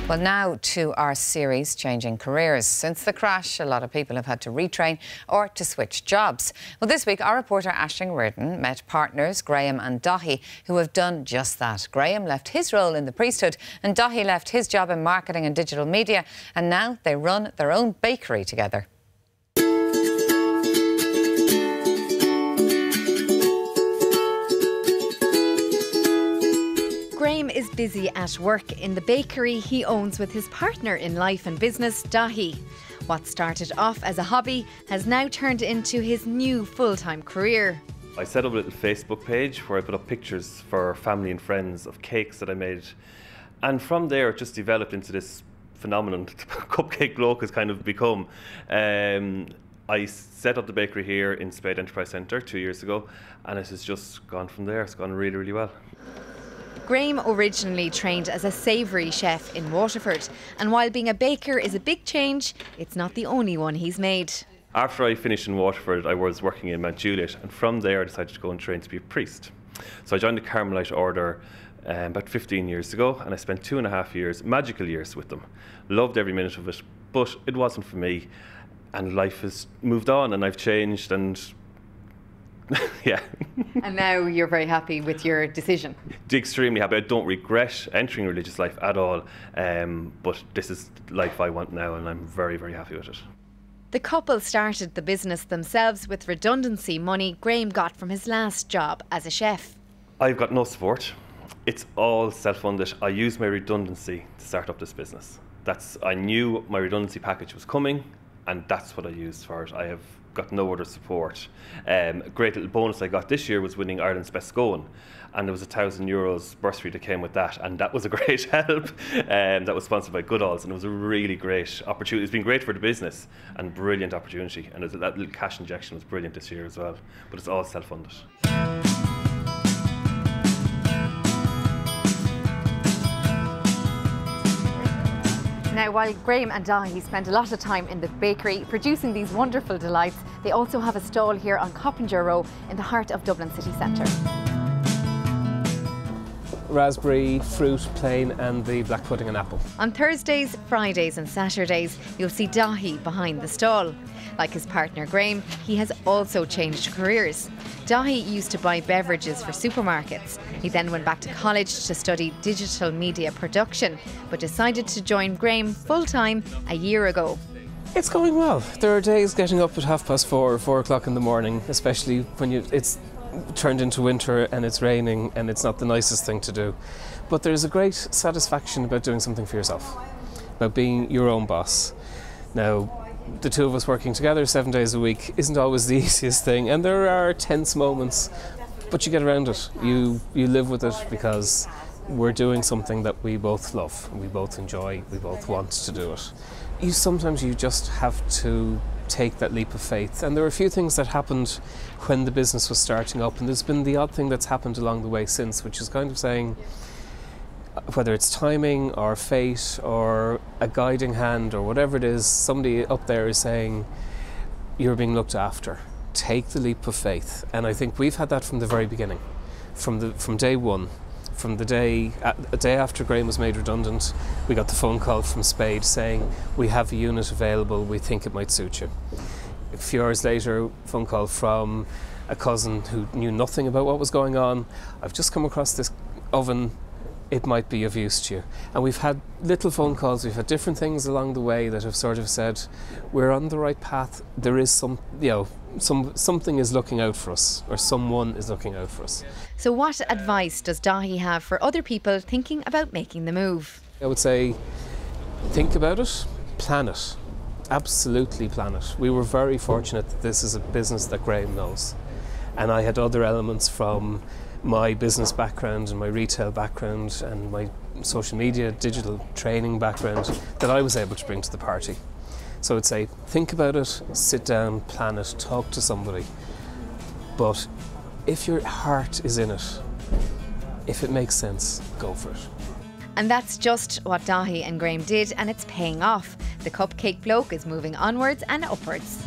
Well, now to our series, Changing Careers. Since the crash, a lot of people have had to retrain or to switch jobs. Well, this week, our reporter Aisling Riordan met partners Graham and Daithi, who have done just that. Graham left his role in the priesthood and Daithi left his job in marketing and digital media, and now they run their own bakery together. Graham is busy at work in the bakery he owns with his partner in life and business, Daithi. What started off as a hobby has now turned into his new full-time career. I set up a little Facebook page where I put up pictures for family and friends of cakes that I made. And from there it just developed into this phenomenon Cupcake Bloke has kind of become. I set up the bakery here in Spade Enterprise Centre 2 years ago, and it has just gone from there. It's gone really, really well. Graham originally trained as a savoury chef in Waterford, and while being a baker is a big change, it's not the only one he's made. After I finished in Waterford, I was working in Mount Juliet, and from there I decided to go and train to be a priest. So I joined the Carmelite Order about 15 years ago, and I spent 2.5 years, magical years, with them. Loved every minute of it, but it wasn't for me, and life has moved on, and I've changed, and yeah. And now you're very happy with your decision? Extremely happy. I don't regret entering religious life at all, but this is the life I want now, and I'm very, very happy with it. The couple started the business themselves with redundancy money Graham got from his last job as a chef. I've got no support. It's all self-funded. I used my redundancy to start up this business. I knew my redundancy package was coming, and that's what I used for it. I have got no other support. A great little bonus I got this year was winning Ireland's Best Scone, and there was €1,000 bursary that came with that, and that was a great help. That was sponsored by Goodall's, and it was a really great opportunity. It's been great for the business and brilliant opportunity, and that little cash injection was brilliant this year as well, but it's all self-funded. Now, while Graham and Daithi spend a lot of time in the bakery producing these wonderful delights, they also have a stall here on Coppinger Row in the heart of Dublin city centre. Raspberry, fruit, plain, and the black pudding and apple. On Thursdays, Fridays and Saturdays, you'll see Daithi behind the stall. Like his partner Graham, he has also changed careers. Daithi used to buy beverages for supermarkets. He then went back to college to study digital media production, but decided to join Graham full-time a year ago. It's going well. There are days getting up at 4:30, 4 o'clock in the morning, especially when it's turned into winter and it's raining and it's not the nicest thing to do. But there's a great satisfaction about doing something for yourself, about being your own boss. Now, the two of us working together 7 days a week isn't always the easiest thing, and there are tense moments, but you get around it. You live with it because we're doing something that we both love, we both enjoy, we both want to do it. Sometimes you just have to take that leap of faith, and there are a few things that happened when the business was starting up, and there's been the odd thing that's happened along the way since, which is kind of saying, whether it's timing or fate or a guiding hand or whatever it is, somebody up there is saying, you're being looked after. Take the leap of faith. And I think we've had that from the very beginning, from day one. From a day after Graham was made redundant, we got the phone call from Spade saying, we have a unit available, we think it might suit you. A few hours later, phone call from a cousin who knew nothing about what was going on. I've just come across this oven, it might be of use to you. And we've had little phone calls, we've had different things along the way that have sort of said, we're on the right path, there is something is looking out for us, or someone is looking out for us. So what advice does Daithi have for other people thinking about making the move? I would say, think about it, plan it, absolutely plan it. We were very fortunate that this is a business that Graham knows. And I had other elements from my business background and my retail background and my social media, digital training background that I was able to bring to the party. So I would say, think about it, sit down, plan it, talk to somebody. But if your heart is in it, if it makes sense, go for it. And that's just what Daithi and Graham did, and it's paying off. The Cupcake Bloke is moving onwards and upwards.